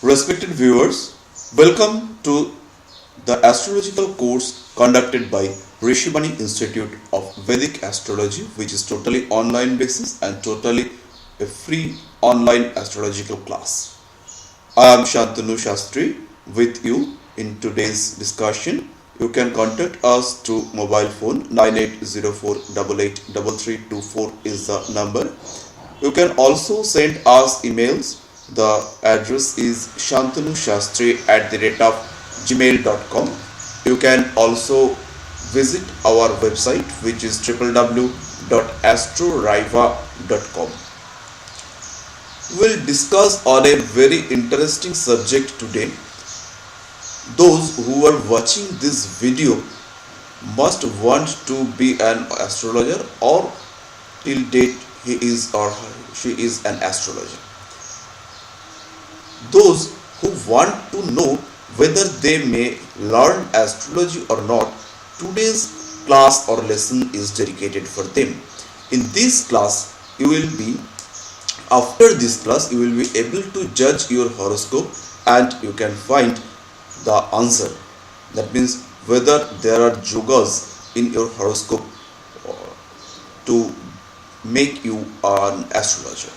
Respected viewers, welcome to the astrological course conducted by Rishimani Institute of Vedic Astrology, which is totally online basis and totally a free online astrological class. I am Santanu Shastri with you in today's discussion. You can contact us through mobile phone 9804883324 is the number. You can also send us emails. The address is shantanushastri@gmail.com. You can also visit our website, which is www.astroriva.com. We will discuss on a very interesting subject today. Those who are watching this video must want to be an astrologer, or till date he is or she is an astrologer. Those who want to know whether they may learn astrology or not, today's class or lesson is dedicated for them. In this class, after this class, you will be able to judge your horoscope and you can find the answer. That means whether there are yogas in your horoscope to make you an astrologer.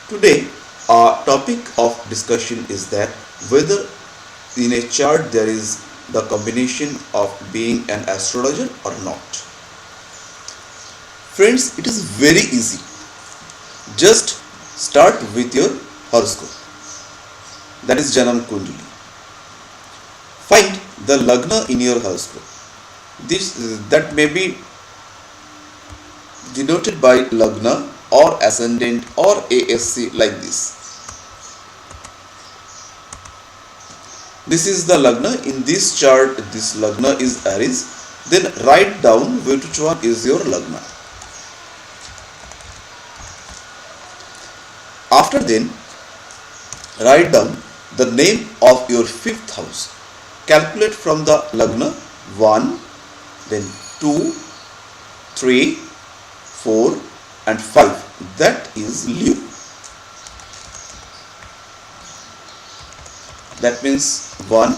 Today, our topic of discussion is that whether in a chart there is the combination of being an astrologer or not. Friends, it is very easy. Just start with your horoscope. That is Janam Kundali. Find the Lagna in your horoscope. That may be denoted by Lagna or ascendant or ASC like this. This is the Lagna. In this chart, this Lagna is Aries. Then write down which one is your Lagna. After then, write down the name of your fifth house. Calculate from the Lagna 1, then 2, 3, 4 and 5. That is Leo. That means 1,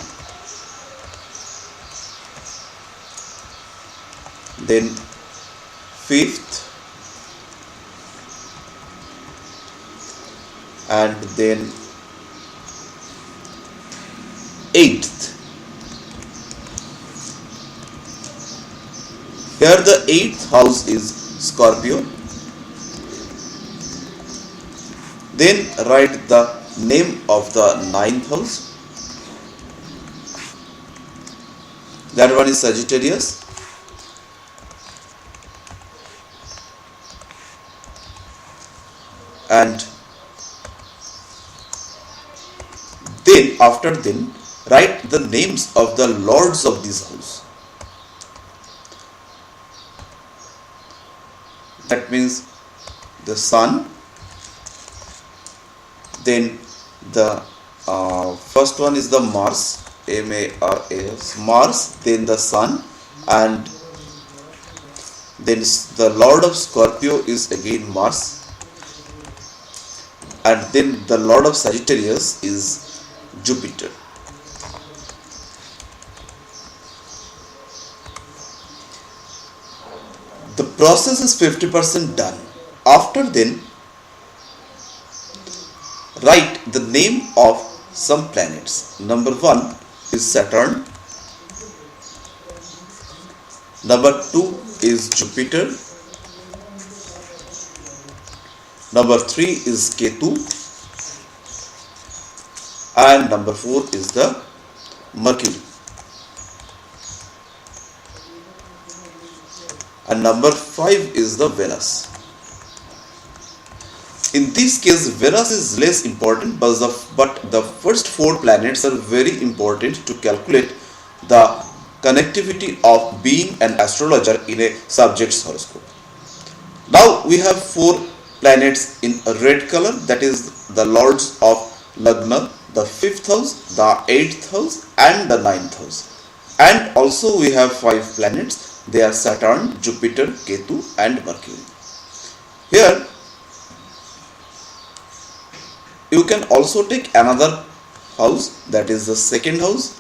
then 5th, and then 8th. Here the 8th house is Scorpio. Then write the name of the 9th house. That one is Sagittarius. And then after then write the names of the lords of this house. That means the Sun, then the first one is the Mars, M-A-R-A-S, Mars, then the Sun, and then the Lord of Scorpio is again Mars, and then the Lord of Sagittarius is Jupiter. The process is 50% done. After then, write the name of some planets. Number 1 is Saturn. Number 2 is Jupiter. Number 3 is Ketu. And number 4 is the Mercury. And number 5 is the Venus. In this case, Venus is less important, but the first 4 planets are very important to calculate the connectivity of being an astrologer in a subject's horoscope. Now we have 4 planets in a red color, that is the lords of Lagna, the 5th house, the 8th house and the 9th house. And also we have 5 planets. They are Saturn, Jupiter, Ketu and Mercury. Here you can also take another house, that is the second house.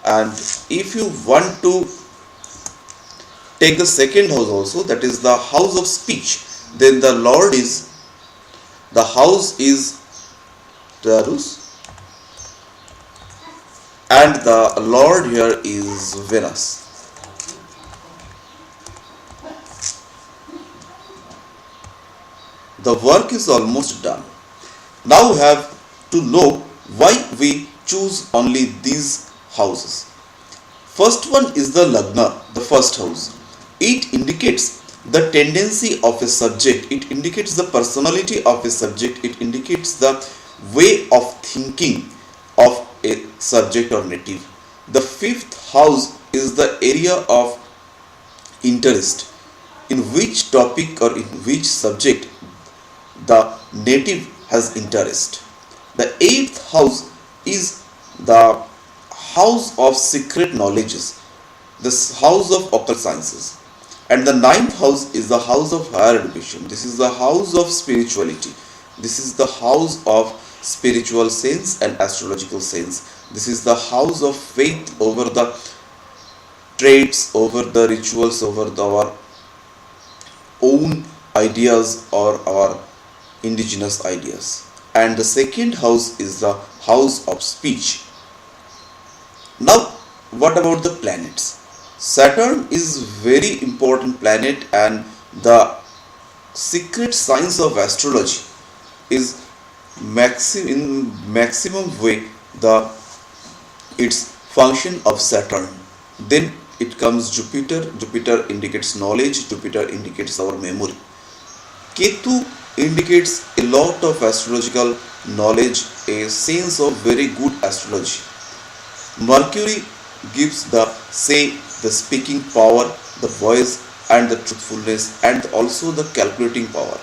And if you want to take the second house also, that is the house of speech, then the house is Taurus, and the Lord here is Venus. The work is almost done. Now we have to know why we choose only these houses. First one is the Lagna, the first house. It indicates the tendency of a subject, it indicates the personality of a subject, it indicates the way of thinking of a subject or native. The fifth house is the area of interest, in which topic or in which subject the native has interest. The eighth house is the house of secret knowledges, the house of occult sciences. And the ninth house is the house of higher education. This is the house of spirituality. This is the house of spiritual sense and astrological sense. This is the house of faith over the traits, over the rituals, over our own ideas or our indigenous ideas. And the second house is the house of speech. Now, what about the planets? Saturn is very important planet, and the secret science of astrology is in maximum way the its function of Saturn. Then it comes Jupiter. Jupiter indicates knowledge, Jupiter indicates our memory. Ketu indicates a lot of astrological knowledge, a sense of very good astrology. Mercury gives the speaking power, the voice and the truthfulness, and also the calculating power.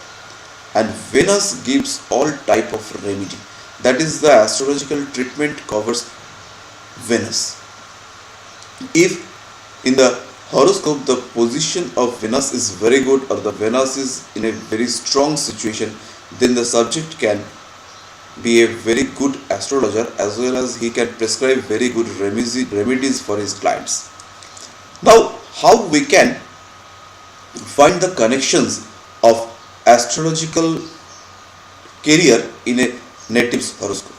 And Venus gives all type of remedy. That is, the astrological treatment covers Venus. If in the horoscope the position of Venus is very good, or the Venus is in a very strong situation, then the subject can be a very good astrologer, as well as he can prescribe very good remedies for his clients. Now, how we can find the connections of astrological career in a native's horoscope?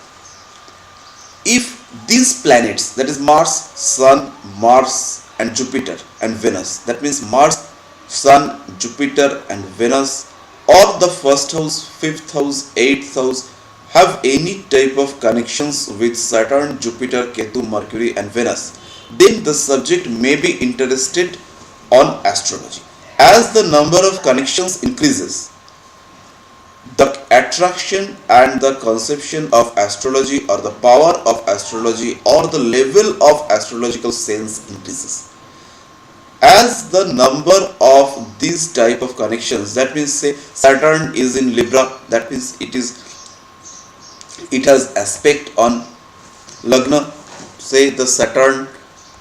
If these planets, that is Mars, Sun, Mars and Jupiter and Venus, that means Mars, Sun, Jupiter and Venus, or the first house, fifth house, eighth house, have any type of connections with Saturn, Jupiter, Ketu, Mercury and Venus, then the subject may be interested on astrology. As the number of connections increases, the attraction and the conception of astrology, or the power of astrology, or the level of astrological sense increases. As the number of these type of connections, that means say Saturn is in Libra, that means it has aspect on Lagna. Say the Saturn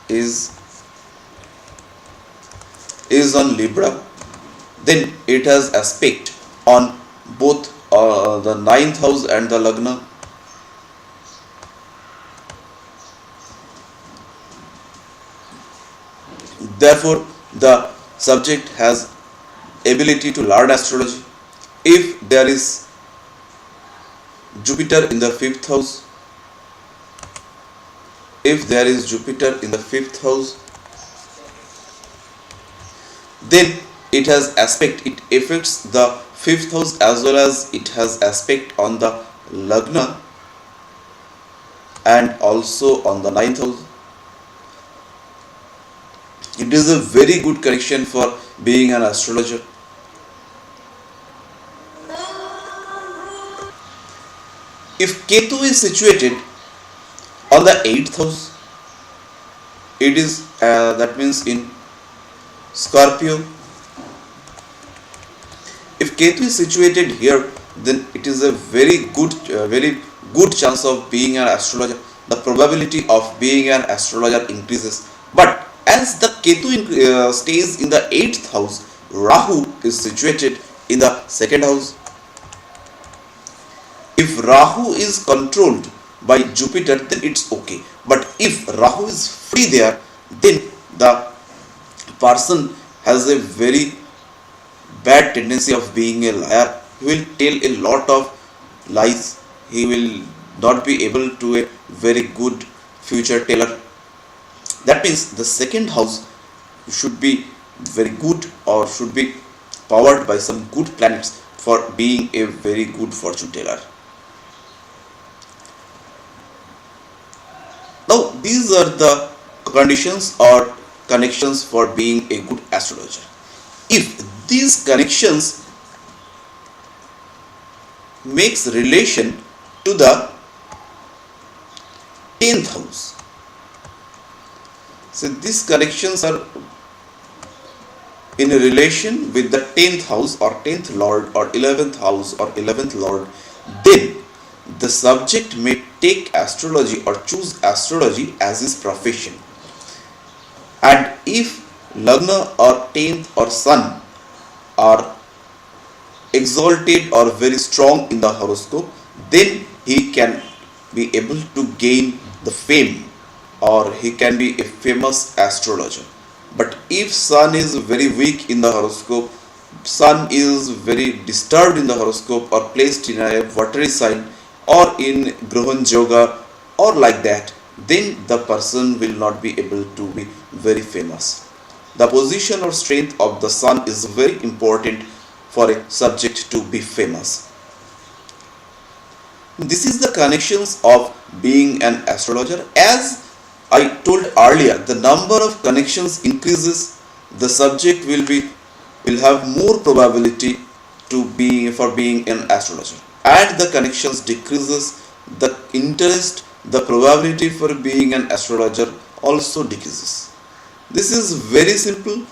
is on Libra, then it has aspect on both the ninth house and the Lagna. Therefore, the subject has ability to learn astrology. If there is Jupiter in the fifth house, then it has aspect, it affects the fifth house, as well as it has aspect on the Lagna and also on the ninth house. It is a very good connection for being an astrologer. If Ketu is situated on the 8th house, it is that means in Scorpio. If Ketu is situated here, then it is a very good chance of being an astrologer. The probability of being an astrologer increases. But as the Ketu stays in the 8th house, Rahu is situated in the 2nd house. If Rahu is controlled by Jupiter, then it's okay. But if Rahu is free there, then the person has a very bad tendency of being a liar. He will tell a lot of lies. He will not be able to a very good future teller. That means the second house should be very good or should be powered by some good planets for being a very good fortune teller. Now these are the conditions or connections for being a good astrologer. If these connections makes relation to the 10th house, so these connections are in a relation with the 10th house or 10th lord or 11th house or 11th lord, then the subject may take astrology or choose astrology as his profession. And if Lagna or 10th or Sun are exalted or very strong in the horoscope, then he can be able to gain the fame or he can be a famous astrologer. But if Sun is very weak in the horoscope, Sun is very disturbed in the horoscope or placed in a watery sign or in Grohan Yoga or like that, then the person will not be able to be very famous. The position or strength of the Sun is very important for a subject to be famous. This is the connections of being an astrologer. As I told earlier, the number of connections increases, the subject will have more probability to be for being an astrologer. And the connections decreases, the interest, the probability for being an astrologer also decreases. This is very simple.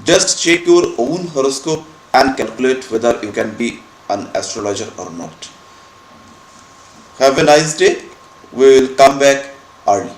Just check your own horoscope and calculate whether you can be an astrologer or not. Have a nice day. We will come back early.